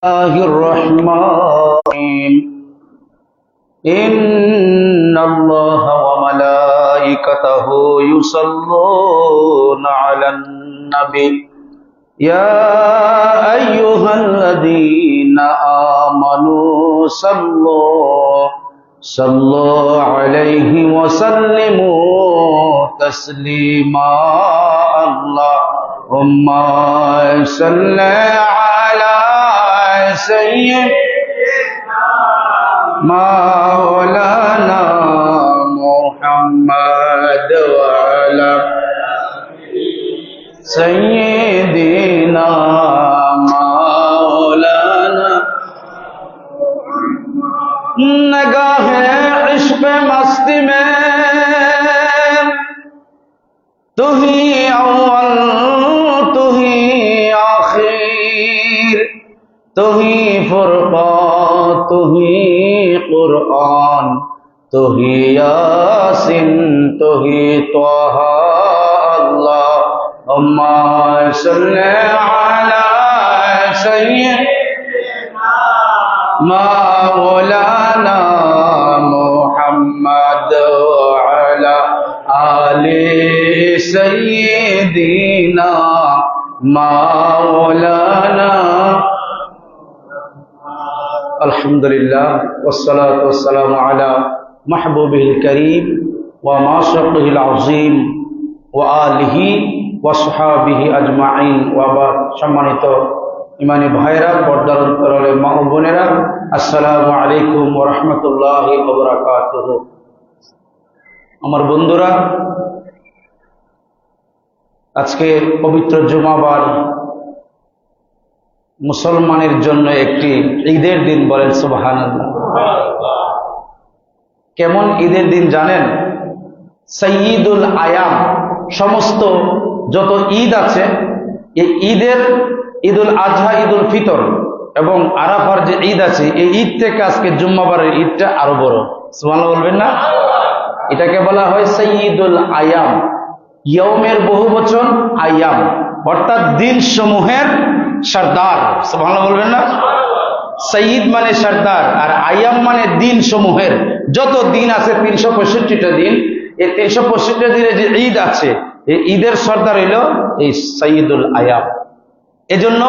الله الرحمن الرحيم إن الله وملائكته يصلون على النبي يا أيها الذين آمنوا صلوا عليه وسلموا تسليما اللهم صل على سيدنا مولانا محمد وعلى سيدنا مولانا नगाह इश्क़ मस्ती में तू ही अव्वल तू ही आखिर तू ही फुरक़ान तू ही कुरआन तू ही यासीन तू ही त्वाहा अल्लाहुम्मा सल्ली अला सय्यिदिना मौलाना मुहम्मद अला आले सय्यिदिना मौलाना अल्हम्दुलिल्लाह वस्सलातु वस्सलामु अला महबूबिल करीम व माशक़िल अज़ीम व आलिहि व सहाबिहि अजमाइन व बाद। सम्मानित ইমানি ভাইরা, পর্দার অন্তরালে মা ও বোনেরা, আসসালামু আলাইকুম ওয়া রাহমাতুল্লাহি ওয়া বারাকাতুহু। আমার বন্ধুরা, আজকে পবিত্র জুমাবার, মুসলমানের জন্য একটি ঈদের দিন। বলেন সুবহানাল্লাহ। কেমন ঈদের দিন জানেন? সাইয়্যিদুল আয়াম, সমস্ত যত ঈদ আছে এই ঈদুল আজহা, ঈদুল ফিতর এবং আরাফার যে ঈদ আছে, এই ঈদ থেকে আজকে জুম্মাবারের ঈদটা আরো বড়। সুবহানাল্লাহ বলবেন না? এটাকে বলা হয় সাইয়্যিদুল আয়াম। ইয়মের বহু বচন আয়াম, অর্থাৎ দিন সমূহের সর্দার। সুবহানাল্লাহ বলবেন না? সাইয়্যিদ মানে সর্দার, আর আয়াম মানে দিন সমূহের। যত দিন আছে 365টা দিন, এই 365টা দিনে যে ঈদ আছে, এই ঈদের সর্দার হইল এই সাইয়্যিদুল আয়াম। এজন্য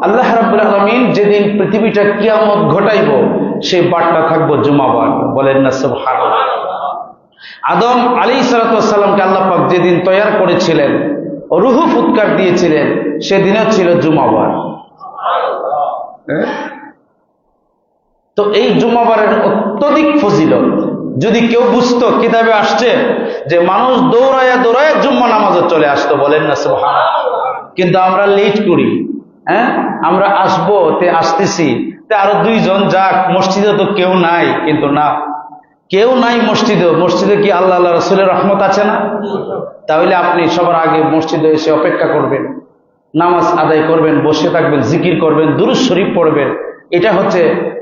আল্লাহ রাব্বুল আলামিন যেদিন পৃথিবীটা কিয়ামত ঘটাইব, সেই বারটা থাকবো জুমাবার। বলেন না সুবহানাল্লাহ। আদম আলাইহিস সালাতু ওয়াস সালামকে আল্লাহ পাক যেদিন তৈয়ার করেছিলেন, রূহ ফুৎকার দিয়েছিলেন, সেদিনও ছিল জুমাবার। তো এই জুমাবারের অত্যধিক ফজিলত যদি কেউ বুঝতো, কিতাবে আসছে যে মানুষ দৌড়ায়া দৌড়ায়া জুম্মা নামাজে চলে আসতো। বলেন না সুবহানাল্লাহ। কিন্তু আমরা লেট করি। আমরা আসবো, আসতেছি, আরো দুইজন যাক, মসজিদে তো কেউ নাই। কিন্তু না, কেউ নাই মসজিদে কি আল্লাহ রাসূলের রহমত আছে না? তাহলে আপনি সবার আগে মসজিদে এসে অপেক্ষা করবেন, নামাজ আদায় করবেন, বসে থাকবেন, জিকির করবেন, দুরূদ শরীফ পড়বেন। এটা হচ্ছে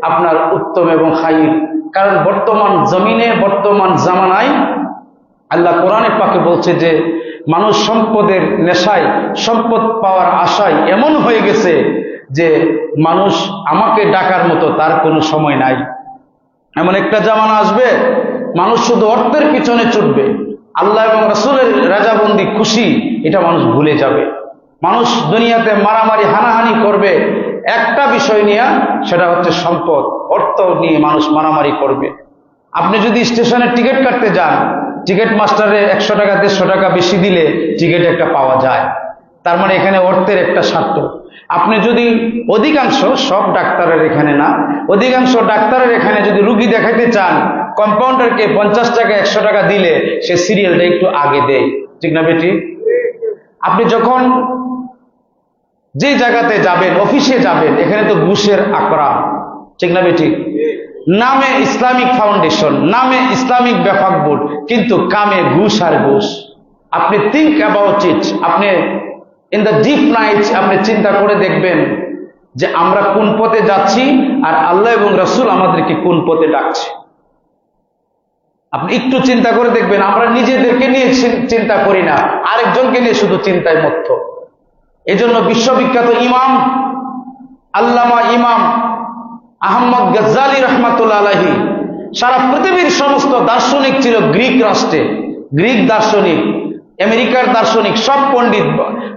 আপনার উত্তম এবং খাইর। কারণ বর্তমান জমিনে, বর্তমান জামানায় আল্লাহ কোরআনে পাকে বলছে যে মানুষ সম্পদের নেশায়, সম্পদ পাওয়ার আশায় এমন হয়ে গেছে যে মানুষ আমাকে ডাকার মতো তার কোনো সময় নাই। এমন একটা জামানা আসবে, মানুষ শুধু অর্থের পিছনে ছুটবে, আল্লাহ এবং রাসূলের রাজাবন্দি খুশি এটা মানুষ ভুলে যাবে। মানুষ দুনিয়াতে মারামারি হানাহানি করবে একটা বিষয় নিয়ে, সেটা হচ্ছে সম্পদ, অর্থ নিয়ে মানুষ মারামারি করবে। আপনি যদি স্টেশনে টিকিট কাটতে যান, টিকিট মাস্টারে 100 টাকা 150 টাকা বেশি দিলে টিকিট একটা পাওয়া যায়। তার মানে এখানে অর্থের একটা স্বার্থ। আপনি যদি অধিকাংশ, সব ডাক্তারের এখানে না, অধিকাংশ ডাক্তারের এখানে যদি রুগী দেখাইতে চান, কম্পাউন্ডারকে 50 টাকা 100 টাকা দিলে সে সিরিয়ালটা একটু আগে দেয়। ঠিক না বেটি? আপনি যখন যে জায়গাতে যাবেন, অফিসে যাবেন, এখানে তো ঘুষের আকড়া। ঠিক না বেটি? নামে ইসলামিক ফাউন্ডেশন, নামে ইসলামিক ব্যাপক বোর্ড, কিন্তু কামে ঘুষ আর ঘুষ। আপনি থিঙ্ক অ্যাবাউট ইট। আপনি ইন দ্য ডিপ নাইট আপনি চিন্তা করে দেখবেন যে আমরা কোন পথে যাচ্ছি, আর আল্লাহ এবং রাসূল আমাদেরকে কোন পথে ডাকছে। আপনি একটু চিন্তা করে দেখবেন, আমরা নিজেদেরকে নিয়ে চিন্তা করি না, আরেকজনকে নিয়ে শুধু চিন্তায় মত্ত। এজন্য বিশ্ববিখ্যাত ইমাম আল্লামা ইমাম আহমদ গজ্জালি রহমাতুল্লাহ আলাইহি সারা পৃথিবীর সমস্ত দার্শনিক ছিল গ্রিক রাষ্ট্রে, গ্রিক দার্শনিক, আমেরিকার দার্শনিক, সব পণ্ডিত,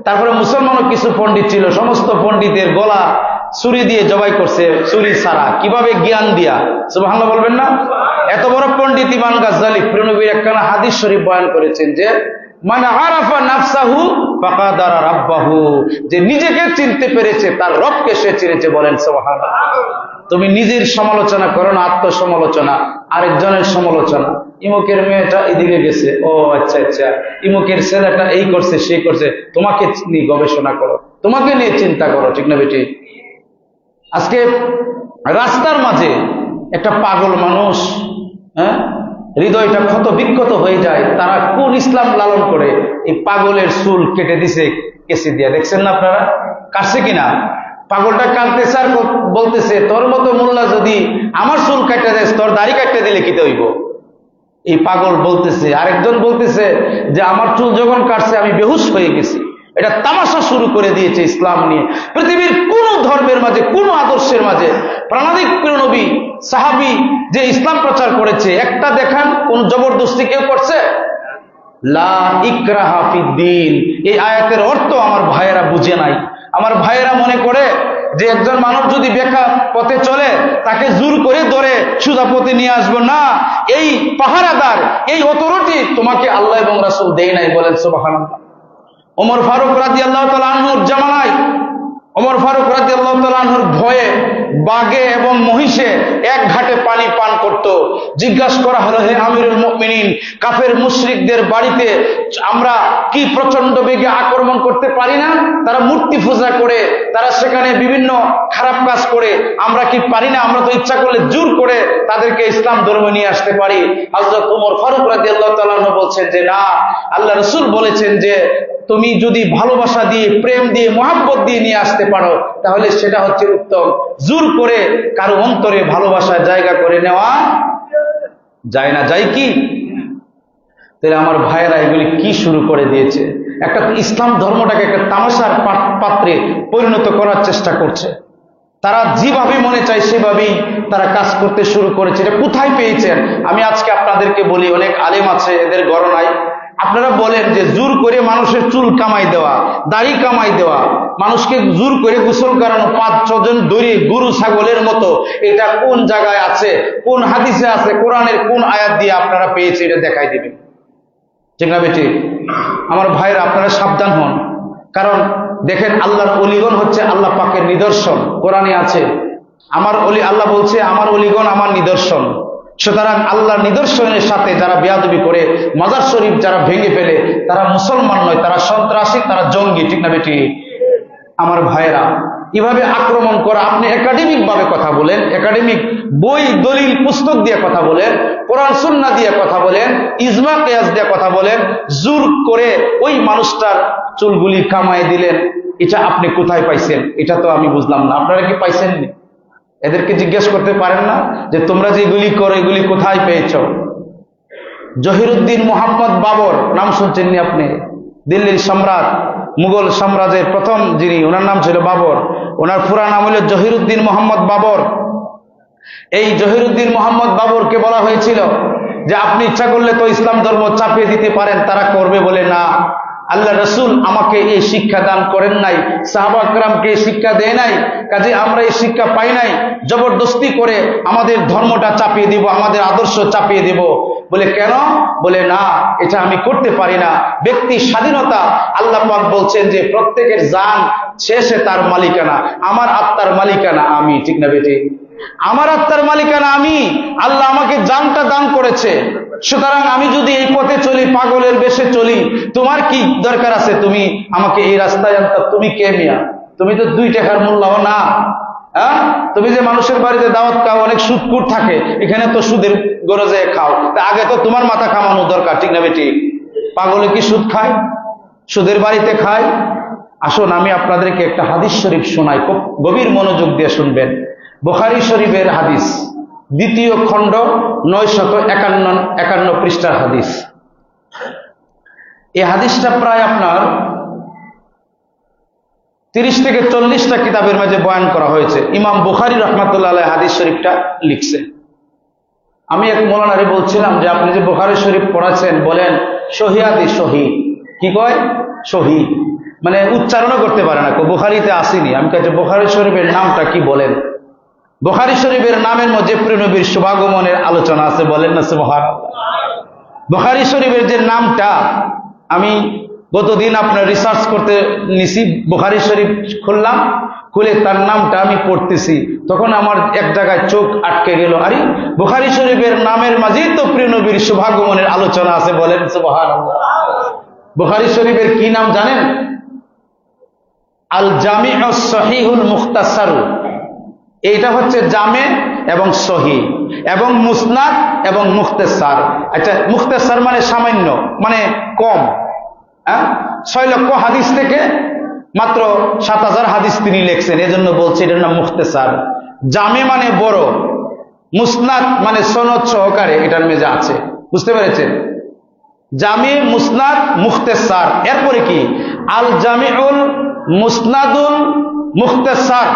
তারপরে মুসলমানও কিছু পণ্ডিত ছিল, সমস্ত পণ্ডিতের গলা ছুরি দিয়ে জবাই করছে, ছুরি ছাড়া, কিভাবে? জ্ঞান দিয়া। সুবহানাল্লাহ বলবেন না? এত বড় পণ্ডিত ইমাম গজ্জালি প্রিয়নবীর একখানা হাদিস শরীফ বয়ান করেছেন যে মান আরাফা নাফসাহু ফাকাদারা রাব্বাহু, যে নিজেকে চিনতে পেরেছে তার রবকে সে চিনেছে। বলেন সুবহানাল্লাহ। তুমি নিজের সমালোচনা করো না, আত্মসমালোচনা, আরেকজনের সমালোচনা। ইমুকের মেয়েটা এদিকে গেছে, ও আচ্ছা আচ্ছা, ইমুকের ছেলেটা এই করছে সেই করছে, তোমাকে নিয়ে গবেষণা করো, তোমাকে নিয়ে চিন্তা করো, ঠিক না বেটি? আজকে রাস্তার মাঝে একটা পাগল মানুষ, হৃদয়টা ক্ষত বিক্ষত হয়ে যায়, তারা কোন ইসলাম লালন করে এই পাগলের চুল কেটে দিছে কেসি দিয়া। দেখছেন না আপনারা? কাটছে কিনা? পাগলটা কাটতেছে আর বলতেছে, তোর মতো মোল্লা যদি আমার চুল কাটতে দেয়, তোর দাড়ি কাটতে দিলে কি হইব? এই পাগল বলতেছে। আরেকজন বলতেছে যে আমার চুল যখন কাটছে আমি বেহুশ হয়ে গেছি। এটা তামাশা শুরু করে দিয়েছে ইসলাম নিয়ে। পৃথিবীর কোন ধর্মের মাঝে, কোন আদর্শের মাঝে প্রাণাধিক প্রিয় নবী সাহাবী যে ইসলাম প্রচার করেছে, একটা দেখান কোন জবরদস্তি কেউ করছে? লা ইকরাহা ফিদ্দীন। এই আয়াতের অর্থ আমার ভাইয়েরা বুঝে নাই। আমার ভাইয়েরা মনে করে যে একজন মানুষ যদি বেকার পথে চলে তাকে জোর করে ধরে সোজা পথে নিয়ে আসবো না। এই পাহারাদার, এই অথরিটি তোমাকে আল্লাহ এবং রাসূল দেয় নাই। বলেন সুবহানাল্লাহ। ওমর ফারুক রাদিয়াল্লাহু তাআলা আনহুর জামানায়, ওমর ফারুক রাদিয়াল্লাহু তাআলা আনহুর ভয়ে বাঘে এবং মহিষে এক ঘাটে পানি পান করত। জিজ্ঞাসা করা হলো, হে আমিরুল মুমিনিন, কাফের মুশরিকদের বাড়িতে আমরা কি প্রচন্ড বেগে আক্রমণ করতে পারি না? তারা মূর্তি পূজা করে, তারা সেখানে বিভিন্ন খারাপ কাজ করে, আমরা কি পারি না? আমরা তো ইচ্ছা করলে জোর করে তাদেরকে ইসলাম ধর্ম নিয়ে আসতে পারি। হযরত ওমর ফারুক রাদিয়াল্লাহু তাআলা আনহু বলছেন যে না, আল্লাহ রাসূল বলেছেন যে তুমি যদি ভালোবাসা দিয়ে, প্রেম দিয়ে, মহব্বত দিয়ে নিয়ে আসতে পারো তাহলে সেটা হচ্ছে উত্তম। জোর করে কারো অন্তরে ভালোবাসার জায়গা করে নেওয়া যায় না। যায় কি? তাহলে আমার ভাইয়েরা এগুলি কি শুরু করে দিয়েছে? একটা ইসলাম ধর্মটাকে একটা তামাশার পাত্রে পরিণত করার চেষ্টা করছে। তারা যেভাবে মনে চায় সেভাবেই তারা কাজ করতে শুরু করেছে। এটা কোথায় পেয়েছেন? আমি আজকে আপনাদেরকে বলি, অনেক আলেম আছে, এদের গণনায় আপনারা বলেন যে জোর করে মানুষের চুল কামাই দেওয়া, দাড়ি কামাই দেওয়া, মানুষকে জোর করে গোসল করানো 5-6 জন ধরে গরু ছাগলের মতো, এটা কোন জায়গায় আছে, কোন হাদিসে আছে, কোরআনের কোন আয়াত দিয়ে আপনারা পেয়েছে, এটা দেখাই দিবেন। ঠিক না বেটি? আমার ভাইয়েরা, আপনারা সাবধান হন। কারণ দেখেন, আল্লাহর ওলিগণ হচ্ছে আল্লাহ পাকের নিদর্শন। কোরআনে আছে আমার ওলি, আল্লাহ বলছে আমার ওলিগণ আমার নিদর্শন। সুতরাং আল্লাহর নিদর্শনের সাথে যারা বেয়াদবি করে, মাজার শরীফ যারা ভেঙে ফেলে, তারা মুসলমান নয়, তারা সন্ত্রাসী, তারা জঙ্গি। ঠিক না বেটি? আমার ভাইয়েরা, এভাবে আক্রমণ করা, আপনি একাডেমিক ভাবে কথা বলেন, একাডেমিক বই দলিল পুস্তক দিয়ে কথা বলেন, কোরআন সুন্নাহ দিয়ে কথা বলেন, ইজমা কিয়াস দিয়ে কথা বলেন, জোর করে ওই মানুষটার চুলগুলি কামাই দিলেন, এটা আপনি কোথায় পাইছেন? এটা তো আমি বুঝলাম না। আপনারা কি পাইছেন? এদেরকে জিজ্ঞেস করতে পারেন না যে তোমরা যেগুলি করো এগুলি কোথায় পেয়েছ? জহিরুদ্দিন মোহাম্মদ বাবর নাম শুনছেন নি আপনি? দিল্লির সম্রাট, মুঘল সাম্রাজ্যের প্রথম যিনি, ওনার নাম ছিল বাবর। ওনার পুরা নাম হল জহিরুদ্দিন মোহাম্মদ বাবর। এই জহিরুদ্দিন মোহাম্মদ বাবরকে বলা হয়েছিল যে আপনি ইচ্ছা করলে তো ইসলাম ধর্ম চাপিয়ে দিতে পারেন, তারা করবে বলে না। আল্লাহ রসুল আমাকে এই শিক্ষা দান করেন নাই, সাহাবা কেরামকে এই শিক্ষা দেয় নাই, কাজে আমরা এই শিক্ষা পাই নাই। জবরদস্তি করে আমাদের ধর্মটা চাপিয়ে দিব, আমাদের আদর্শ চাপিয়ে দিব। বলে কেন? বলে না, এটা আমি করতে পারি না। ব্যক্তি স্বাধীনতা, আল্লাহ পাক বলছেন যে প্রত্যেকের জান শেষে তার মালিকানা, আমার আত্মার মালিকানা আমি। ঠিক না বেটি? আমার আত্মার মালিকানা আমি। আল্লাহ আমাকে জানটা দান করেছে। সুতরাং আমি যদি এই পথে চলি, পাগলের বেশে চলি, তোমার কি দরকার আছে তুমি আমাকে এই রাস্তায় আনতে? তুমি কে মিয়া? তুমি তো 2 টাকার মূল্যও না। হ্যাঁ, তুমি যে মানুষের বাড়িতে দাওয়াত খাও, অনেক সুদকুর থাকে, এখানে তো সুদের গরজে খাও, তা আগে তো তোমার মাথা কামানো দরকার। ঠিক না বেটি? পাগলে কি সুদ খায়? সুদের বাড়িতে খায়? আসুন আমি আপনাদেরকে একটা হাদিস শরীফ শোনাই, খুব গভীর মনোযোগ দিয়ে শুনবেন। বুখারী শরীফের হাদিস, 2য় খণ্ড 951 পৃষ্ঠার হাদিস। এই হাদিসটা প্রায় আপনার 30 থেকে 40টা কিতাবের মাঝে বয়ান করা হয়েছে। ইমাম বুখারী রাহমাতুল্লাহ আলাইহি হাদিস শরীফটা লিখছে। আমি এক মৌলানারে বলছিলাম যে আপনি যে বুখারী শরীফ পড়াচ্ছেন, বলেন সহিহ হাদিস, সহিহ কি কয়? সহিহ মানে উচ্চারণও করতে পারে না, বুখারীতে আসেনি। আমি কাছে বুখারী শরীফের নামটা কি বলেন? বুখারী শরীফের নামের মধ্যে প্রিয় নবীর শুভাগমনের আলোচনা আছে, বলেন না সুবহানাল্লাহ। বুখারী শরীফের যে নামটা, আমি গতদিন আপনার রিসার্চ করতে নিছি, বুখারী শরীফ খুললাম, খুলে তার নামটা আমি পড়তেছি, তখন আমার এক জায়গায় চোখ আটকে গেল, আরে বুখারী শরীফের নামের মাঝেই তো প্রিয় নবীর শুভাগমনের আলোচনা আছে, বলেন সুবহানাল্লাহ। বুখারী শরীফের কি নাম জানেন? আল জামিউস সহিহুল মুখতাসার। এইটা হচ্ছে জামে এবং সহিহ এবং মুসনাদ এবং মুখতাসার। আচ্ছা, মুখতাসার মানে সামান্য, মানে কম, 6 লক্ষ হাদিস থেকে মাত্র 7000 হাদিস তিনি লিখছেন, এজন্য বলছি এটার নাম মুখতাসার। জামে মানে বড়, মুসনাদ মানে সনদ সহকারে এটার মেজে আছে, বুঝতে পেরেছেন? জামি, মুসনাদ, মুখতাসার। এরপরে কি? আল জামিউল মুসনাদুল মুখতাসার।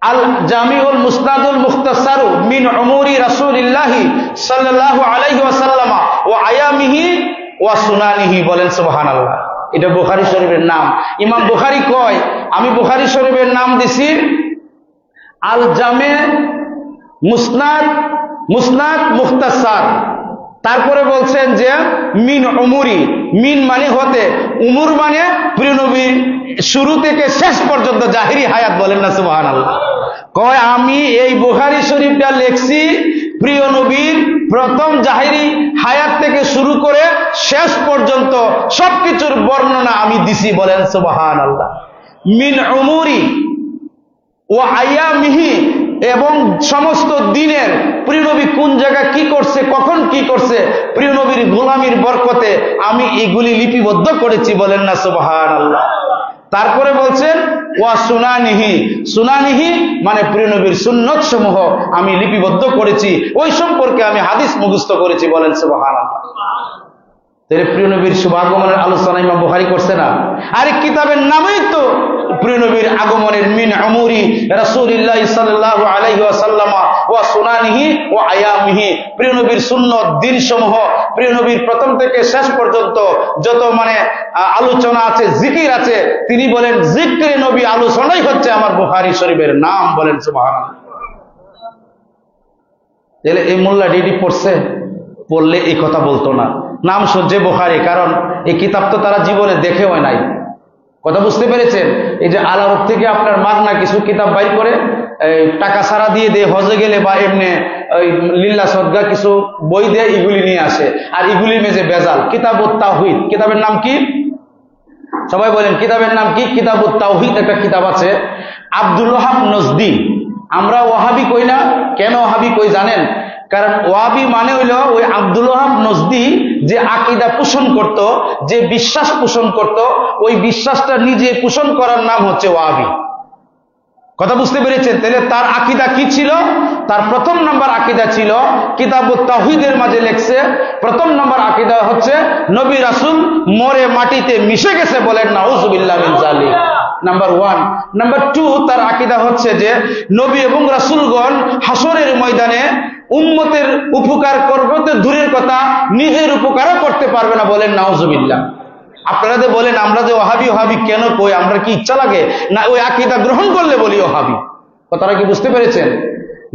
আল জামিউল মুসনাদুল মুখতাসারু মিন উমুরি রাসূলিল্লাহি সাল্লাল্লাহু আলাইহি ওয়াসাল্লাম ওয়া আয়ামিহি ওয়া সুনানিহি, বলেন সুবহানাল্লাহ। এটা বুখারী শরীফের নাম। ইমাম বুখারী কয়, আমি বুখারী শরীফের নাম দিছি আল জামে, মুসনাদ, মুসনাদ, মুখতাসার। তারপরে বলছেন যে মিন উমুরি, মিন মানে হতে, উমুর মানে প্রিয় নবীর শুরু থেকে শেষ পর্যন্ত জাহিরি হায়াত, বলেন না সুবহানাল্লাহ। কয় আমি এই বুখারী শরীফটা লেখছি প্রিয় নবীর প্রথম জাহিরি হায়াত থেকে শুরু করে শেষ পর্যন্ত সবকিছুর বর্ণনা আমি দিছি, বলেন সুবহানাল্লাহ। মিন উমুরি ওয়া আয়ামিহি, এবং সমস্ত দিনের প্রিয় নবী কোন জায়গায় কি করছে, কখন কি করছে, প্রিয় নবীর গোলামির বরকতে আমি এগুলি লিপিবদ্ধ করেছি, বলেন না সুবহানাল্লাহ। তারপরে বলছেন ওয়া সুনানিহি, সুনানিহি মানে প্রিয় নবীর সুন্নত সমূহ আমি লিপিবদ্ধ করেছি, ওই সম্পর্কে আমি হাদিস মুখস্থ করেছি, বলেন সুবহানাল্লাহ। তাহলে প্রিয় নবীর শুভাগমনের আলোচনা ইমাম বুখারী করছে না? আর কিতাবের নামই তো প্রিয় নবীর আগমনের, মিন উমুরি রাসূলিল্লাহ সাল্লাল্লাহু আলাইহি ওয়াসাল্লাম ওয়া সুনানিহি ওয়া আয়ামিহি, প্রিয় নবীর সুন্নত দিন সমূহ, প্রিয় নবীর প্রথম থেকে শেষ পর্যন্ত যত মানে আলোচনা আছে, জিকির আছে, তিনি বলেন জিকরে নবী আলোচনাই হচ্ছে আমার বুখারী শরীফের নাম, বলেন সুবহানাল্লাহ। তাহলে এই মোল্লা ডিডি পড়ছে, পড়লে এই কথা বলতো না, নাম শুনছে বুখারী, কারণ এই কিতাব তো তারা জীবনে দেখেও নাই। কথা বুঝতে পেরেছেন? এই যে আলারব থেকে আপনার মাগনা কিছু কিতাব বাইর করে টাকা ছাড়া দিয়ে দেয়, হজে গেলে বা এমনি লিল্লাহ সদগা কিছু বই দেয়, এগুলি নিয়ে আসে, আর এগুলির মেজে বেজাল। কিতাবুত তাওহীদ, কিতাবের নাম কি? সবাই বলেন কিতাবের নাম কি? কিতাবুত তাওহীদ একটা কিতাব আছে, আব্দুল ওয়াহাব নজদি। আমরা ওয়াহাবি কই না, কেন ওয়াহাবি কই জানেন? কারণ ওয়াহাবি মানে হইল ওই আব্দুল ওয়াহাব নজদি যে আকীদা পোষণ করত, যে বিশ্বাস পোষণ করত, ওই বিশ্বাসটা নিজে পোষণ করার নাম হচ্ছে ওয়াহাবি। কথা বুঝতে পেরেছেন? তাহলে তার আকীদা কি ছিল? তার প্রথম নাম্বার আকীদা ছিল কিতাবুত তাওহীদের মাঝে লেখছে, প্রথম নাম্বার আকীদা হচ্ছে নবী রাসূল মরে মাটিতে মিশে গেছে, বলেন নাউযুবিল্লাহ মিন যালিক। নাম্বার 1। নাম্বার 2, তার আকীদা হচ্ছে যে নবী এবং রাসূলগণ হাসরের ময়দানে উম্মতের উপকার করবে তো দূরের কথা, নিজের উপকারও করতে পারবে না, বলেন নাউযুবিল্লাহ। আপনারা যে বলেন আমরা যে ওয়াহাবি ওয়াহাবি কেন কই, আমরা কি ইচ্ছা লাগে না ওই আকীদা গ্রহণ করলে বলি ওয়াহাবি? কথাটা কি বুঝতে পেরেছেন?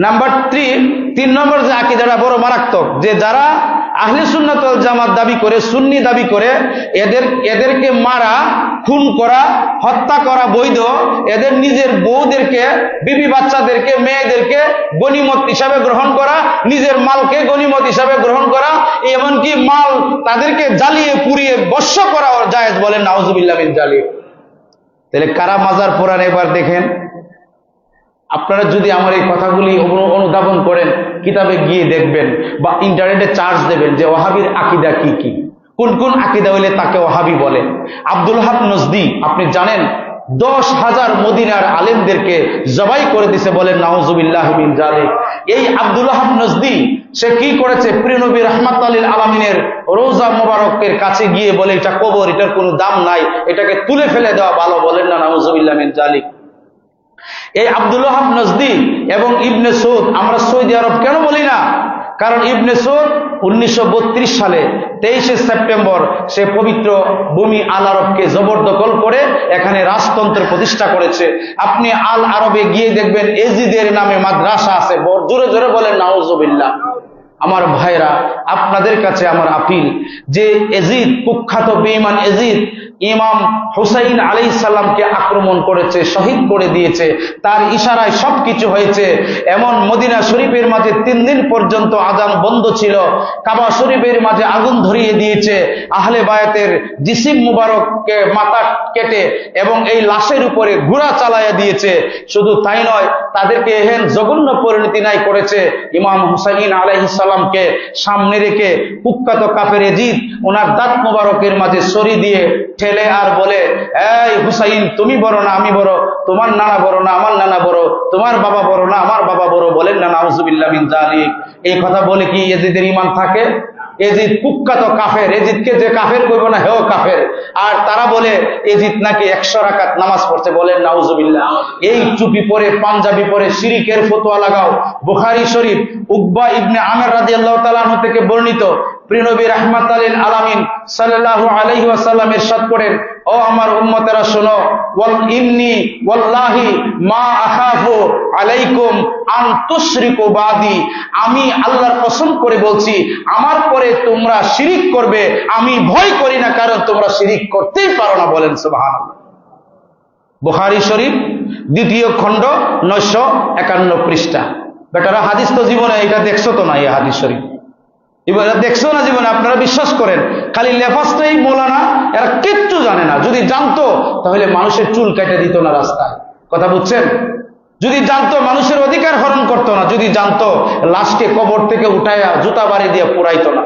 নাম্বার 3 নম্বর যে আকীদাটা বড় মারাত্মক, যে যারা আহলে সুন্নাত ওয়াল জামাত দাবি করে, সুন্নি দাবি করে, এদেরকে মারা, খুন করা, হত্যা করা বৈধ, এদের নিজের বউদেরকে, বিবি বাচ্চাদেরকে, মেয়েদেরকে গনিমত হিসাবে গ্রহণ করা, নিজের মালকে গনিমত হিসাবে গ্রহণ করা, এমনকি মাল তাদেরকে জ্বালিয়ে পুড়িয়ে বর্ষ করা জায়েজ, বলেন নাউযুবিল্লাহ মিন যালিক। তাহলে কারা মাজার পোড়ান এবার দেখেন। আপনারা যদি আমার এই কথাগুলি অনুধাবন করেন, কিতাবে গিয়ে দেখবেন বা ইন্টারনেটে চার্জ দেবেন যে ওয়াহাবির আকীদা কি কি, কোন কোন আকীদা হইলে তাকে ওয়াহাবি বলে। আব্দুল ওয়াহাব নজদি আপনি জানেন 10,000 মদিনার আলেমদেরকে জবাই করে দিছে, বলেন নাউযুবিল্লাহ মিন যালিক। এই আব্দুল ওয়াহাব নজদি সে কি করেছে? প্রিয় নবী রাহমাতুল লিল আলামিনের রওজা মোবারকের কাছে গিয়ে বলে এটা কবর, এটার কোনো দাম নাই, এটাকে তুলে ফেলে দেওয়া ভালো। বলেন না নাউজুবিল্লাহ মিন যালিক। এই আব্দুল ওয়াহাব নজদি এবং ইবনে সৌদ, আমরা সৌদি আরব কেন বলি না? কারণ ইবনে সৌদ 1932 সালে 23শে সেপ্টেম্বর সে পবিত্র ভূমি আল আরবকে জবরদখল করে এখানে রাজতন্ত্র প্রতিষ্ঠা করেছে। আপনি আল আরবে গিয়ে দেখবেন এজিদের নামে মাদ্রাসা আছে। জোরে জোরে বলেন নাউজুবিল্লাহ। আমার ভাইরা, আপনাদের কাছে আমার আপিল, যে এজিদ, কুখ্যাত বেঈমান এজিদ ইমাম হুসাইন আলাইহিস সালামকে আক্রমণ করেছে, শহীদ করে দিয়েছে, তার ইশারায় সবকিছু হয়েছে। এমন মদিনা শরীফের মাঝে 3 দিন পর্যন্ত আযান বন্ধ ছিল, কাবা শরীফের মাঝে আগুন ধরিয়ে দিয়েছে, আহলে বায়াতের জিসিম মুবারককে মাথা কেটে এবং এই লাশের উপরে ঘোড়া চালাইয়া দিয়েছে। শুধু তাই নয়, তাদেরকে এহেন জঘন্য পরিণতি নাই করেছে। ইমাম হুসাইন আলাইহিস সালামকে সামনে রেখে কুখ্যাত কাফের এজিদ ওনার দাঁত মুবারকের মাঝে ছড়ি দিয়ে ঠেলে আর বলে, এই হুসাইন, তুমি বড় না আমি বড়, তোমার নানা বড় না আমার নানা বড়, তোমার বাবা বড় না আমার বাবা বড়। বলেন না নাউজুবিল্লাহ মিন যালিক। এই কথা বলে কি এজিদের ঈমান থাকে? এজিদ কুখ্যাত কাফের, এজিদকে যে কাফের করব না হেও কাফের। আর তারা বলে এজিদ নাকি 100 রাকাত নামাজ পড়ছে। বলেন নাউজুবিল্লাহ। এই টুপি পরে, পাঞ্জাবি পরে শিরিকের ফতোয়া লাগাও। বুখারী শরীফ উকবা ইবনে আমির রাদিয়াল্লাহু তাআলা আনহু থেকে বর্ণিত, প্রিয় নবী রাহমাতুল লিল আলামিন সাল্লাল্লাহু আলাইহি ওয়াসাল্লাম ইরশাদ করেন, ও আমার উম্মতেরা শোনো, ওয়াল ইন্নী ওয়াল্লাহি মা আখাফু আলাইকুম আন তুশরিকু বাদি, আমি আল্লাহর কসম করে বলছি, আমার পরে তোমরা শিরিক করবে আমি ভয় করি না, কারণ তোমরা শিরিক করতেই পারো না। বলেন সুবহানাল্লাহ। বুখারী শরীফ 2য় খণ্ড 951 পৃষ্ঠা। বেটারা হাদিস তো জীবনে এটা দেখছো তো না? এই হাদিস শরীফ এবার দেখছো না জীবনে? আপনারা বিশ্বাস করেন, খালি লেফাসটাই মৌলানা, এরা কিচ্ছু জানে না। যদি জানতো তাহলে মানুষের চুল কেটে দিত না রাস্তায়। কথা বুঝছেন? যদি জানতো মানুষের অধিকার হরণ করতো না, যদি জানতো লাশকে কবর থেকে উঠাইয়া জুতা বাড়ি দিয়ে পুরাইতো না।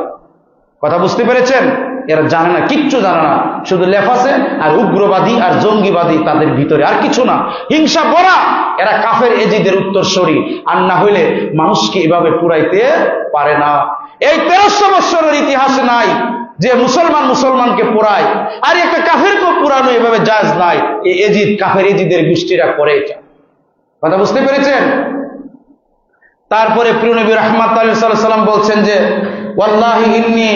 কথা বুঝতে পেরেছেন? এরা জানে না, কিচ্ছু জানে না, শুধু লেফাসে আর উগ্রবাদী আর জঙ্গিবাদী তাদের ভিতরে, আর কিছু না। হিংসা ভরা এরা কাফের এজিদের উত্তরসূরি, আর না হইলে মানুষকে এভাবে পুরাইতে পারে না। এই 1300 বছরের ইতিহাসে নাই যে মুসলমানকে পোড়ায়, আর একটা কাফেরকে পুরানো এভাবে জায়েজ নাই। এই এজিদ, কাফের এজিদের গোষ্ঠীরা করে এটা। কথা বুঝতে পেরেছেন? তারপরে প্রিয় নবী রাহমাতুল্লাহি সাল্লাল্লাহু আলাইহি ওয়াসাল্লাম বলছেন যে, ওয়াল্লাহি ইন্নী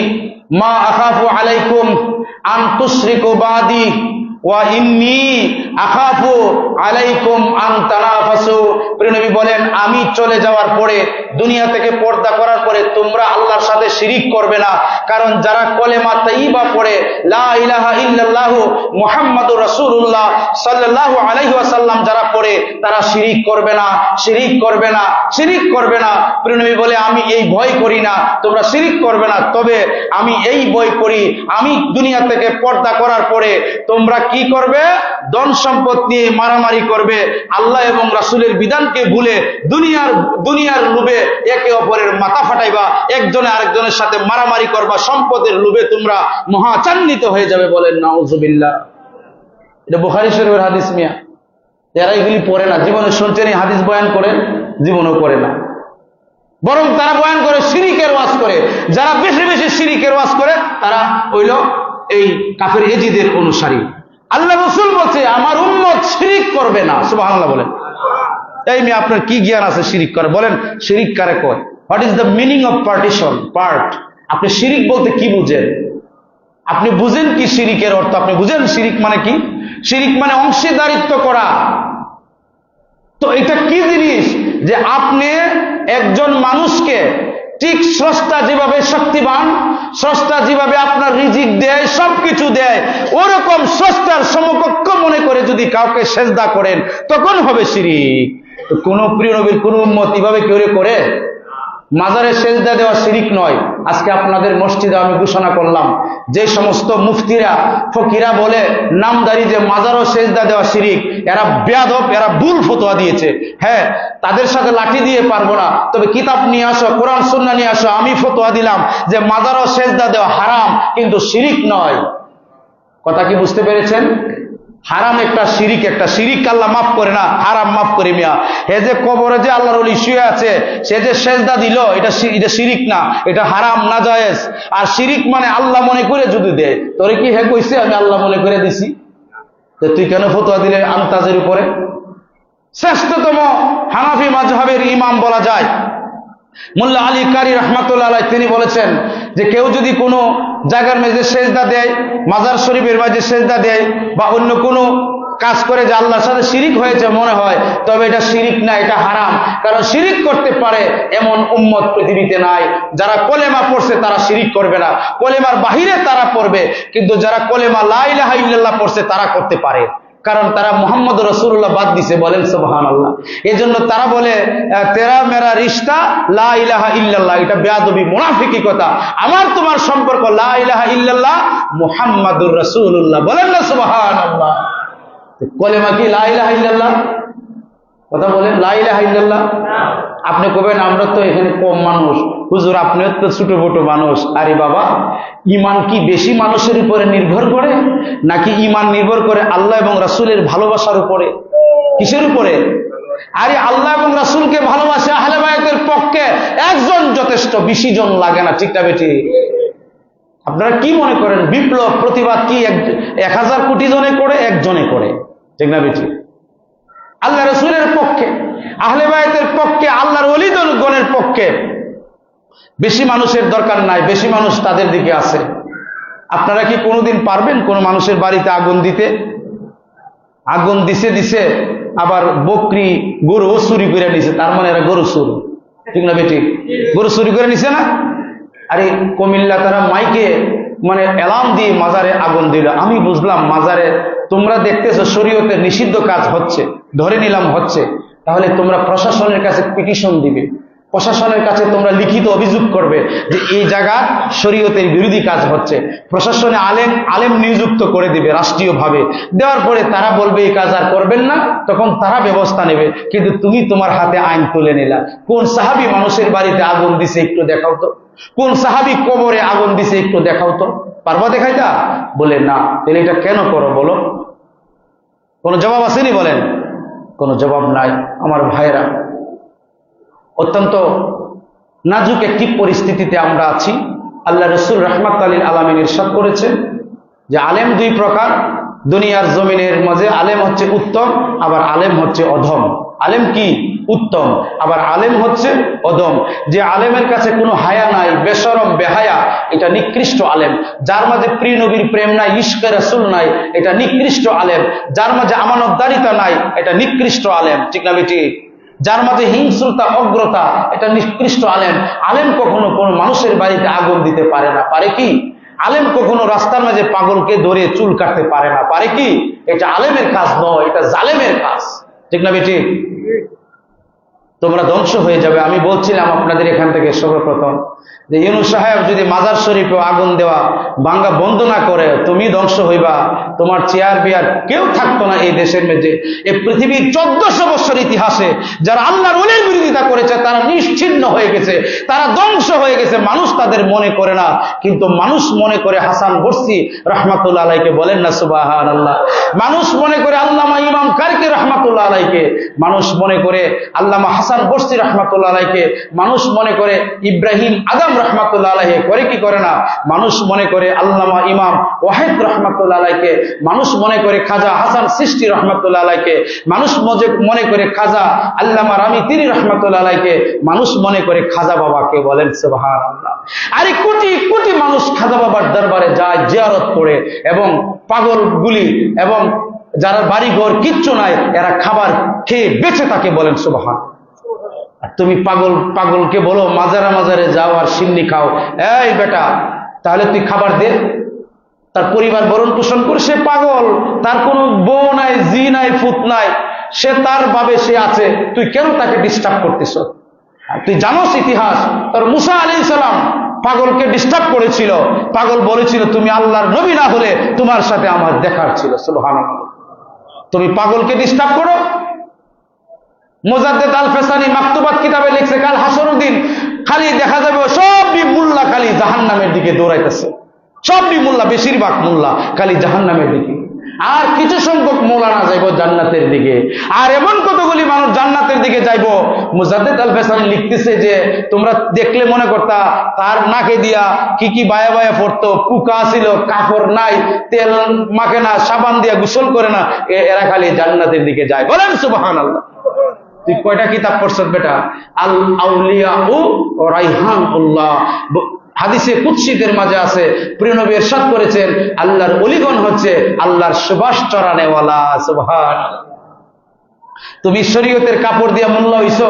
মা আখাফু আলাইকুম আন তুশরিকু বাদি ওয়া ইন্নী আখাফু আলাইকুম আন তানাফাসু। প্রিয় নবী বলেন, আমি চলে যাওয়ার পরে, দুনিয়া থেকে পর্দা করার পরে তোমরা আল্লাহর সাথে শিরিক করবে না। কারণ যারা কলেমা তাইয়্যিবা পড়ে, লা ইলাহা ইল্লাল্লাহু মুহাম্মাদুর রাসূলুল্লাহ সাল্লাল্লাহু আলাইহি ওয়াসাল্লাম যারা পড়ে, তারা শিরিক করবে না, শিরিক করবে না, শিরিক করবে না। প্রিয় নবী বলে, আমি এই ভয় করি না তোমরা শিরিক করবে না, তবে আমি এই ভয় করি, আমি দুনিয়া থেকে পর্দা করার পরে তোমরা কি করবে? ধন সম্পদ নিয়ে মারামারি করবে, আল্লাহ এবং রাসূলের বিধানকে ভুলে দুনিয়ার লোভে একে অপরের মাথা ফাটাইবা, একজনে আরেকজনের সাথে মারামারি করবা, সম্পদের লোভে তোমরা মহাচান্বিত হয়ে যাবে। বলেন নাউজুবিল্লাহ। এটা বুখারী শরীফের হাদিস। মিয়া, এরা এগুলি পড়ে না, জীবনে শুনছেন এই হাদিস বয়ান করে, জীবনেও করে না, বরং তারা বয়ান করে শিরিকের ওয়াজ করে। যারা বেশি বেশি শিরিকের ওয়াজ করে তারা হইল এই কাফের এজিদের অনুসারী। আল্লাহ রাসূল বলছে, আমার উম্মত শিরিক করবে না। সুবহানাল্লাহ বলেন। এই মেয়ে, আপনার কি জ্ঞান আছে শিরিক করে? বলেন শিরিক কারে কয়? What is the meaning of partition part? আপনি শিরিক বলতে কি বুঝেন? আপনি বুঝেন কি শিরিকের অর্থ? আপনি বুঝেন শিরিক মানে কি? শিরিক মানে অংশীদারিত্ব করা। তো এটা কি জিনিস যে আপনি একজন মানুষকে ঠিক স্রষ্টা যেভাবে শক্তিমান, স্রষ্টা যেভাবে আপনার রিজিক দেয়, সবকিছু দেয়, ওরকম স্রষ্টার সমকক্ষ মনে করে যদি কাউকে সেজদা করেন, তখন হবে শিরিক। কোন প্রিয় নবীর কোন উম্মত এভাবে কেউ করে? মাজারে সেজদা দেওয়া শিরিক নয়। আজকে আপনাদের মসজিদে আমি ঘোষণা করলাম, যে সমস্ত মুফতিরা ফকিরা বলে নামদারি যে মাজারও সেজদা দেওয়া শিরিক, এরা বেয়াদব, এরা ভুল ফতোয়া দিয়েছে। হ্যাঁ, তাদের সাথে লাঠি দিয়ে পারবো না, তবে কিতাব নিয়ে আসো, কোরআন সুন্নাহ নিয়ে আসো। আমি ফতোয়া দিলাম যে মাজারও সেজদা দেওয়া হারাম, কিন্তু শিরিক নয়। কথা কি বুঝতে পেরেছেন? হারাম একটা শিরিক, একটা শিরিক আল্লাহ মাফ করে না, হারাম মাফ করে মিয়া। হে যে কবরে যে আল্লাহর ওলি শুয়ে আছে, সে যে সেজদা দিল, এটা শিরিক না, এটা হারাম না জায়েজ। আর শিরিক মানে আল্লাহ মনে করে যদি দেয়, তোরে কি হে কইছে আমি আল্লাহ মনে করে দিছি? তুই কেন ফতোয়া দিলে আন্তাজের উপরে? শ্রেষ্ঠতম হানাফি মাযহাবের ইমাম বলা যায় মোল্লা আলী কারি রহমাতুল্লাহ আলাইহি, তিনি বলেছেন যে কেউ যদি কোনো জায়গার মেঝে সেজদা দেয়, মাজার শরীফের মাঝে সেজদা দেয়, বা অন্য কোনো কাজ করে যে আল্লাহর সাথে শিরিক হয়েছে মনে হয়, তবে এটা শিরিক না, এটা হারাম। কারণ শিরিক করতে পারে এমন উম্মত পৃথিবীতে নাই। যারা কলেমা পড়ছে তারা শিরিক করবে না, কলেমার বাহিরে তারা পড়বে, কিন্তু যারা কলেমা লা ইলাহা ইল্লাল্লাহ পড়ছে তারা করতে পারে, কারণ তারা মুহাম্মদ রাসূলুল্লাহ বাদ দিছে। বলেন সুবহানাল্লাহ। এই জন্য তারা বলে তেরা মেরা রিশতা লা ইলাহা ইল্লাল্লাহ, এটা বেয়াদবি মুনাফিকি কথা। আমার তোমার সম্পর্ক লা ইলাহা ইল্লাল্লাহ মুহাম্মাদুর রাসূলুল্লাহ। বলেন না সুবহানাল্লাহ। কলেমা কি লা ইলাহা ইল্লাল্লাহ? কথা বলেন লা ইলাহা ইল্লাল্লাহ। আপনি কবেন আমরা তো এখানে কম মানুষ, হুজুর আপনিও তো ছোট ছোট মানুষ। আরে বাবা, ইমান কি বেশি মানুষের উপরে নির্ভর করে, নাকি ইমান নির্ভর করে আল্লাহ এবং রাসূলের ভালোবাসার উপরে? কিসের উপরে? আরে আল্লাহ এবং রাসূলকে ভালোবাসে আহলে বায়তের পক্ষে একজন যথেষ্ট, 20 জন লাগে না। ঠিক না বেটি? আপনারা কি মনে করেন বিপ্লব প্রতিবাদ কি 1000 কোটি জনে করে? একজনে করে। ঠিক না বেটি? আল্লাহ রাসূলের পক্ষে, আহলে বায়তের পক্ষে, আল্লাহর ওলিগণের পক্ষে বেশি মানুষের দরকার নাই, বেশি মানুষ তাদের দিকে আছে। আপনারা কি কোনোদিন পারবেন কোন মানুষের বাড়িতে আগুন দিতে? আগুন দিছে আবার বকরি গরু চুরি করে নিছে, তার মানে এরা গরু চুর। ঠিক না বেটি? গরু চুরি করে নিছে না? আরে কুমিল্লা তারা মাইকে মানে এলার্ম দিয়ে মাজারে আগুন দিল। আমি বুঝলাম মাজারে তোমরা দেখতেছো শরীয়তের নিষিদ্ধ কাজ হচ্ছে, ধরে নিলাম হচ্ছে, তাহলে তোমরা প্রশাসনের কাছে পিটিশন দিবে, প্রশাসনের কাছে তোমরা লিখিত অভিযোগ করবে যে এই জায়গা শরীয়তের বিরোধী কাজ হচ্ছে। প্রশাসনে আলেম নিযুক্ত করে দিবে রাষ্ট্রীয়ভাবে। দেওয়ার পরে তারা বলবে এই কাজ আর করবেন না, তখন তারা ব্যবস্থা নেবে। কিন্তু তুমি তোমার হাতে আইন তুলে নিলা। কোন সাহাবী মানুষের বাড়িতে আগুন দিছে একটু দেখাও তো? কোন সাহাবী কবরে আগুন দিছে একটু দেখাও তো? পারবা দেখাইতা? বলে না। তাহলে এটা কেন করো বলো? কোনো জবাব আসেনি? বলেন। কোনো জবাব নাই। আমার ভাইরা, অত্যন্ত নাজুক একটি পরিস্থিতিতে আমরা আছি। আল্লাহ রাসূল রাহমাতুল লিল আলামিন ইরশাদ করেছেন যে আলেম দুই প্রকার। দুনিয়ার জমিনের মাঝে আলেম হচ্ছে উত্তম, আবার আলেম হচ্ছে অধম। আলেম কি? উত্তম, আবার আলেম হচ্ছে অধম। যে আলেমের কাছে কোনো হায়া নাই, বেশরম বেহায়া, এটা নিকৃষ্ট আলেম। যার মাঝে প্রিয় নবীর প্রেম নাই, ইশকে রাসূল নাই, এটা নিকৃষ্ট আলেম। যার মাঝে আমানতদারিতা নাই, এটা নিকৃষ্ট আলেম। ঠিক না বেটি? যার মাঝে হিংস্রতা, অগ্রতা, এটা নিকৃষ্ট আলেম। আলেম কখনো কোনো মানুষের বাড়িতে আগুন দিতে পারে না। পারে কি? আলেম কখনো রাস্তার মাঝে পাগলকে ধরে চুল কাটতে পারে না। পারে কি? এটা আলেমের কাজ নয়, এটা জালেমের কাজ। ঠিক না বেটি? তোমরা ধ্বংস হয়ে যাবে। আমি বলছিলাম আপনাদের এখান থেকে সর্বপ্রথম যে ইউনূস সাহেব যদি মাজার শরীফে আগুন দেওয়া ভাঙ্গা বন্ধ না করে, তুমি ধ্বংস হইবা। তোমার চেয়ার বিয়ার কেউ থাকতো না এই দেশের মধ্যে। এই পৃথিবীর 1400 বছর ইতিহাসে যারা আল্লাহর ওলির বিরোধিতা করেছে তারা নিশ্চিহ্ন হয়ে গেছে, তারা ধ্বংস হয়ে গেছে। মানুষ তাদের মনে করে না, কিন্তু মানুষ মনে করে হাসান বসরি রহমাতুল্লাহ আলাইকে। বলেন না সুবহানাল্লাহ। মানুষ মনে করে আল্লামা ইমাম কারকি রহমাতুল্লাহ আলাইকে, মানুষ মনে করে আল্লামা হাসান বসরি রহমাতুল্লাহ আলাইকে, মানুষ মনে করে ইব্রাহিম আদম রহমাতুল্লাহ আলাইহি। করে কি করে না? মানুষ মনে করে আল্লামা ইমাম ওয়াহিদ রহমাতুল্লাহ আলাইকে, মানুষ মনে করে খাজা হাসান সৃষ্টি রহমাতুল্লাহ আলাইকে, মানুষ মনে করে খাজা আল্লামা রামি তিরি রহমাতুল্লাহ আলাইকে, মানুষ মনে করে খাজা বাবাকে। বলেন সুবহানাল্লাহ। আরে কোটি কোটি মানুষ খাজা বাবার দরবারে যায়, জিয়ারত করে, এবং পাগলগুলি এবং যারা বাড়িঘর কিচ্ছু নাই এরা খাবার খেয়ে বেঁচে থাকে। বলেন সুবহানাল্লাহ। তুমি পাগলকে বলো মাজারে মাজারে যাও আর সিন্নি খাও। এই বেটা, তাহলে তুই খাবার দে, তার পরিবার ভরণ পোষণ করে। সে পাগল, তার কোনো বউ নাই, জি নাই, ফুত নাই, সে তার ভাবে সে আছে। তুই কেন তাকে ডিস্টার্ব করতেছ? তুই জানোস ইতিহাস, তোর মুসা আলাইহিস সালাম পাগলকে ডিস্টার্ব করেছিল। পাগল বলেছিল তুমি আল্লাহর নবী না হলে তোমার সাথে আমার দেখার ছিল। সুবহানাল্লাহ। তুমি পাগলকে ডিস্টার্ব করো। মুজাদ্দেদ আল ফেসানি মাকতুবাত কিতাবে লিখছে কাল হাসরের দিন খালি দেখা যাবে সবই মোল্লা খালি জাহান্নামের দিকে দৌড়াইতেছে। সবই মোল্লা, বেশিরভাগ মোল্লা খালি জাহান্নামের দিকে। আর কিছু সংখ্যক মৌলানা যাইব জান্নাতের দিকে, আর এমন কতগুলি মানুষ জান্নাতের দিকে যাইব। মুজাদ্দিদ আল ফেসানি লিখতেছে যে তোমরা দেখলে মনে করতা তার নাকে দিয়া কি কি বায়া বায়া পড়তো, পুকা ছিল, কাপড় নাই, তেল মাখে না, সাবান দিয়া গোসল করে না, এরা খালি জান্নাতের দিকে যায়। বলেন সুবহানাল্লাহ। তুই কয়টা কিতাব পড়ছস বেটা? আল আউলিয়া ও রাইহানুল্লাহ। হাদিসে কুদসিদের মাঝে আছে, প্রিয় নবী ইরশাদ করেছেন আল্লাহর ওলিগণ হচ্ছে আল্লাহর সুবাস চড়ানেওয়ালা। সুবহানাল্লাহ। তুমি শরীয়তের কাপড় দিয়া মোল্লা হইছো?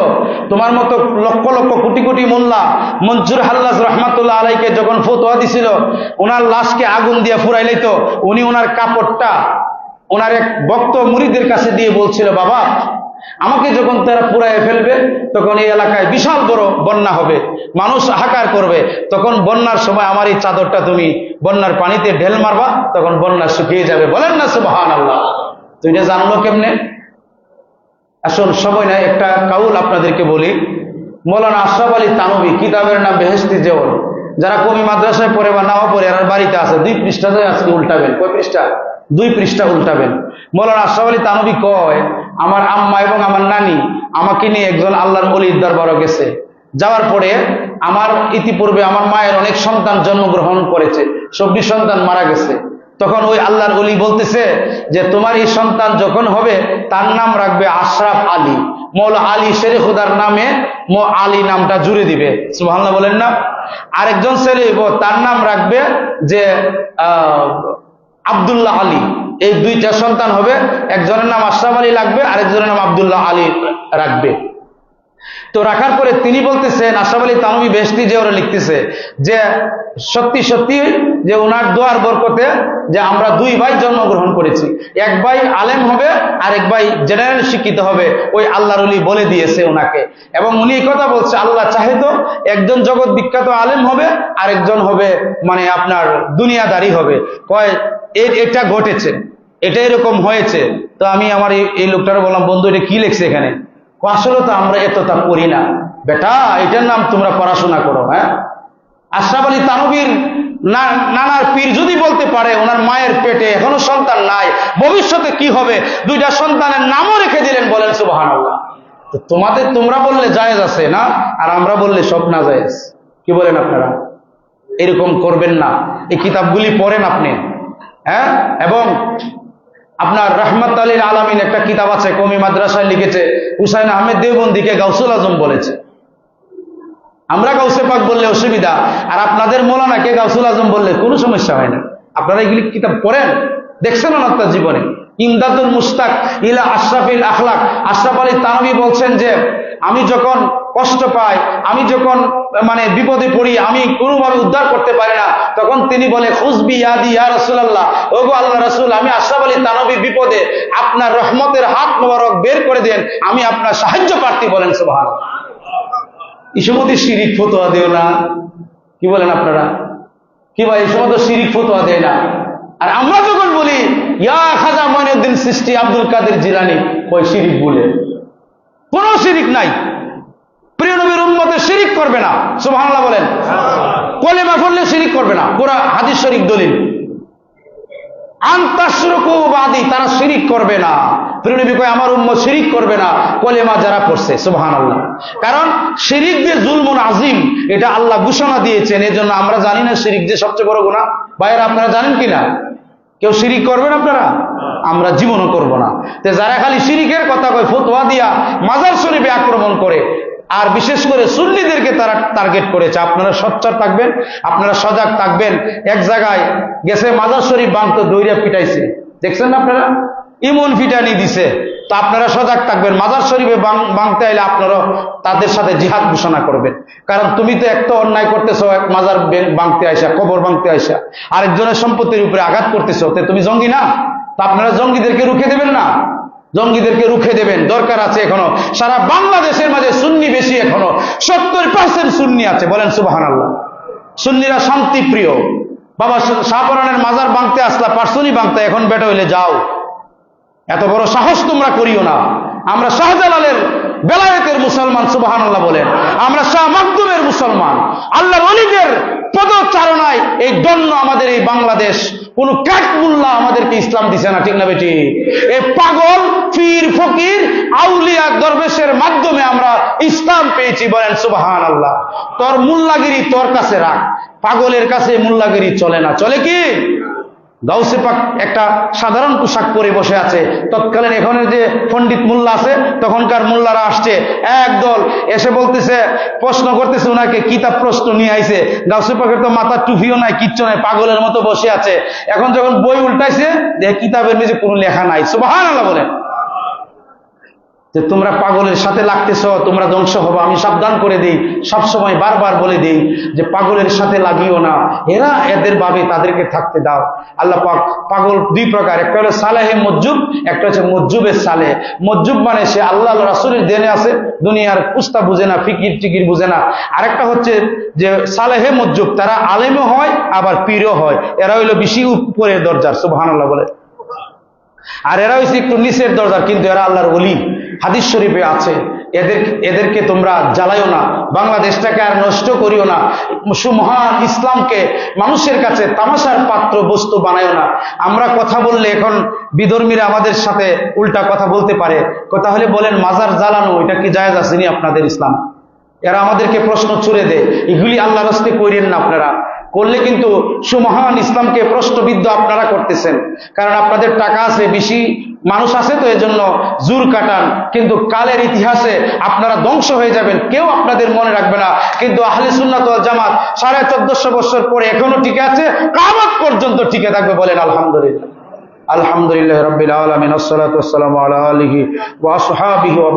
তোমার মতো লক্ষ লক্ষ কোটি কোটি মোল্লা মনসুর হাল্লাজ রহমাতুল্লাহ আলাইকে যখন ফতোয়া দিছিল ওনার লাশকে আগুন দিয়া ফুরাই লাইতো, উনি ওনার কাপড়টা ওনার এক ভক্ত মুরিদের কাছে দিয়ে বলছিল, বাবা আমাকে যখন তারা পুরাইয়ে ফেলবে তখন এই এলাকায় বিশাল বড় বন্যা হবে, মানুষ হাহাকার করবে, তখন বন্যার সময় আমার এই চাদরটা তুমি বন্যার পানিতে ঢেল মারবা, তখন বন্যা শুকিয়ে যাবে। বলেন না সুবহানাল্লাহ। তো এটা জানলো কেমনে? আসুন সময় নাই, একটা কাউল আপনাদেরকে বলি। মৌলানা আশরাফ আলী থানভী, কিতাবের নাম বেহেশতি জেওল। যারা কমি মাদ্রাসায় পড়ে বা নাও পড়ে আর বাড়িতে আছে 2 পৃষ্ঠাতে আজকে উল্টাবেন। কয় পৃষ্ঠা? 2 পৃষ্ঠা উল্টাবেন। মৌলানা আশরাফ আলী থানভী কয়, আমার আম্মা এবং আমার নানি আমাকে নিয়ে একজন আল্লাহর ওলির দরবারে গেছে। যাওয়ার পরে আমার ইতিপূর্বে আমার মায়ের অনেক সন্তান জন্মগ্রহণ করেছে, 24 সন্তান মারা গেছে। তখন ওই আল্লাহর ওলি বলতেছে যে তোমার এই সন্তান যখন হবে তার নাম রাখবে আশরাফ আলী। মৌলা আলী শেরে খুদার নামে আলী নামটা জুড়ে দিবে। সুবহানাল্লাহ বলেন না? আরেকজন ছেলে তার নাম রাখবে যে আব্দুল্লাহ আলী। এই 2টা সন্তান হবে, একজনের নাম আশরাফ আলী লাগবে, আরেকজনের নাম আব্দুল্লাহ আলী রাখবে। তো রাখার পরে তিনি বলতেছেন, আশরাফ আলী থানভী বেহেশতি জেওরে লিখতেছে যে সত্যি সত্যি যে ওনার দোয়ার বরকতে যে আমরা 2 ভাই জন্মগ্রহণ করেছি, এক ভাই আলেম হবে আর এক ভাই জেনারেল শিক্ষিত হবে, ওই আল্লাহর ওলি বলে দিয়েছে ওনাকে। এবং উনি এই কথা বলছে, আল্লাহ চাহে তো একজন জগৎ বিখ্যাত আলেম হবে আর একজন হবে মানে আপনার দুনিয়াদারি হবে। কয় এটা ঘটেছে, এটা এরকম হয়েছে। তো আমি আমার এই লোকটারে বললাম, বন্ধু এটা কি লিখছে এখানে? আসলে তো আমরা এতটা করি না বেটা, এটার নাম তোমরা পড়াশোনা করো। হ্যাঁ, আশরাফ আলী থানভীর নানার পীর যদি বলতে পারে ওনার মায়ের পেটে এখনো সন্তান নাই, ভবিষ্যতে কি হবে, 2টা সন্তানের নামও রেখে দিলেন। বলেন সুবহানাল্লাহ। তো তোমরা বললে জায়েজ আছে না, আর আমরা বললে সব না জায়েজ। কি বলেন আপনারা? এরকম করবেন না। এই কিতাবগুলি পড়েন আপনি। হ্যাঁ, এবং আপনার রহমত আলীর আলামিন একটা কিতাব আছে, কমি মাদ্রাসায় লিখেছে, হুসাইন আহমেদ দেওবন্দিকে গাউসুল আজম বলেছে। আমরা গাউসে পাক বললে অসুবিধা, আর আপনাদের মৌলানাকে গাউসুল আজম বললে কোনো সমস্যা হয় না। আপনারা এগুলি কিতাব পড়েন, দেখছেন না আপনার জীবনে? ইমদাদুল মুস্তাক ইলা আশরাফিল আখলাক। আশরাফ আলী থানভী বলছেন যে আমি যখন কষ্ট পাই, আমি যখন মানে বিপদে পড়ি, আমি কোনোভাবে উদ্ধার করতে পারি না, তখন তিনি বলে খুজবি ইয়াদি ইয়া রাসূলুল্লাহ, ওগো আল্লাহ রাসূল, আমি আশরাফ আলী থানভী বিপদে, আপনার রহমতের হাত মোবারক বের করে দেন, আমি আপনার সাহায্য প্রার্থী। বলেন সুবহানাল্লাহ। এই সময় শিরিক ফতোয়া দিও না। কি বলেন আপনারা? কি ভাই, এই সময় তো শিরিক ফতোয়া দেয় না। আর আমরা যখন বলি ইয়া খাজা মঈনুদ্দিন চিশতি আব্দুল কাদের জিলানী, ওই শিরিক বলে কোনো শিরিক নাই। প্রিয় নবীর উম্মতে শিরিক করবে না। সুবহানাল্লাহ বলেন। কলেমা পড়লে শিরিক করবে না, পুরা হাদিস শরীফ দলিল। আনতাশরুকু বাদি, তারা শিরিক করবে না। প্রিয় নবী কয় আমার উম্মত শিরিক করবে না কলেমা যারা পড়ছে। সুবহানাল্লাহ। কারণ শিরিক যে জুলমুন আজিম, এটা আল্লাহ ঘোষণা দিয়েছেন। এজন্য আমরা জানি না শিরিক যে সবচেয়ে বড় গুনাহ। ভাইয়েরা আপনারা জানেন কিনা? কেউ শিরিক করবেন আপনারা? আমরা জীবনও করব না। তো যারা খালি শিরিকের কথা কয়, ফতোয়া দিয়া মাজার শরীফে আক্রমণ করে, আর বিশেষ করে সুন্নিদেরকে তারা টার্গেট করেছে, আপনারা সোচ্চার থাকবেন, আপনারা সজাগ থাকবেন। এক জায়গায় গেছে মাজার শরীফ ভাঙতে, দৌড়িয়া পিটাইছে, দেখছেন না আপনারা? ইমন ফিটানি দিছে। তো আপনারা সজাগ থাকবেন, মাজার শরীফে ভাঙতে আইলে আপনারা তাদের সাথে জিহাদ ঘোষণা করবেন। কারণ তুমি তো একটা অন্যায় করতেছো, এক মাজার ভাঙতে আইসা, কবর ভাঙতে আইসা আরেকজনের সম্পত্তির উপরে আঘাত করতেছো, তুমি জঙ্গি না? তা আপনারা জঙ্গিদেরকে রুখে দেবেন না? জঙ্গিদেরকে রুখে দেবেন। দরকার আছে এখনো সারা বাংলাদেশের মাঝে সুন্নি বেশি, এখনো 70% সুন্নি আছে। বলেন সুবহানাল্লাহ। সুন্নিরা শান্তি প্রিয়। বাবা শাহপরানের মাজার ভাঙতে আসলা, পার্সনি ভাঙতে, এখন বেটা হইলে যাও, এত বড় সাহস তোমরা করিও না। আমরা শাহজালালের বেলায়েতের মুসলমান। সুবহানাল্লাহ বলেন। আমরা শাহ মাকদুমের মুসলমান। আল্লাহর ওলিদের পদচারণায় এই দন্য আমাদের এই বাংলাদেশ কোন কাঠ মোল্লা আমাদেরকে ইসলাম দিছে না, ঠিক না বেটি? এই পাগল পীর ফকির আউলিয়া দরবেশের মাধ্যমে আমরা ইসলাম পেয়েছি, বলেন সুবহানাল্লাহ। তোর মোল্লাগিরি তোর কাছে রাখ, পাগলের কাছে মোল্লাগিরি চলে না। চলে কি? গাউসে পাক একটা সাধারণ পোশাক পরে বসে আছে, তৎকালীন এখানে যে পণ্ডিত মোল্লা আছে তখনকার মোল্লারা আসছে একদল, এসে বলতেছে, প্রশ্ন করতেছে ওনাকে, কিতাব প্রশ্ন নিয়ে আইছে। গাউসে পাকের তো মাথার টুপিও নাই, কিচ্ছু নাই, পাগলের মতো বসে আছে। এখন যখন বই উল্টাইছে দেখে কিতাবের নিচে কোনো লেখা নাই। সুবহানাল্লাহ বলেন। যে তোমরা পাগলের সাথে লাগতেছ, তোমরা ধ্বংস হবো। আমি সাবধান করে দিই, সবসময় বারবার বলে দিই যে পাগলের সাথে লাগিও না, এরা এদের ভাবে তাদেরকে থাকতে দাও। আল্লাহ পাক পাগল দুই প্রকার, একটা হলো সালেহে মজ্জুব, একটা হচ্ছে মজ্জুবে সালেহ। মজ্জুব মানে সে আল্লাহ রাসূলের দেনে আছে, দুনিয়ার কুস্তা বুঝে না, ফিকির টিকির বুঝে না। আরেকটা হচ্ছে যে সালেহে মজ্জুব, তারা আলেমও হয় আবার পীরও হয়, এরা হইলো বেশি উপরের দরজার। সুবহানাল্লাহ বলে। আর এরা হচ্ছে একটু নিচের দরজার, কিন্তু এরা আল্লাহর ওলি। হাদিস শরীফে আছে, এদেরকে তোমরা জ্বালাইও না, বাংলাদেশটাকে আর নষ্ট করিও না, সুমহান ইসলামকে মানুষের কাছে তামাশার পাত্র বস্তু বানাইও না। আমরা কথা বললে এখন বিধর্মীরা আমাদের সাথে উল্টা কথা বলতে পারে, তাহলে বলেন মাজার জ্বালানো এটা কি জায়েজ আসেনি আপনাদের ইসলাম? এরা আমাদেরকে প্রশ্ন ছুড়ে দেয়, এগুলি আল্লাহর রাস্তায় করেন না। আপনারা করলে কিন্তু সুমহান ইসলামকে প্রশ্নবিদ্ধ আপনারা করতেছেন, কারণ আপনাদের টাকা আছে, বেশি মানুষ আছে, তো এজন্য জোর কাটান, কিন্তু কালের ইতিহাসে আপনারা ধ্বংস হয়ে যাবেন, কেউ আপনাদের মনে রাখবে না। কিন্তু আহলে সুন্নাত ওয়াল জামাত 1450 বছর পরে এখনো টিকে আছে, কিয়ামত পর্যন্ত টিকে থাকবে। বলেন আলহামদুলিল্লাহ। আলহামদুলিল্লাহ রাব্বিল আলামিন, আসসালাতু ওয়াসসালামু আলা আলিহি ওয়া আসহাবিহি ওয়া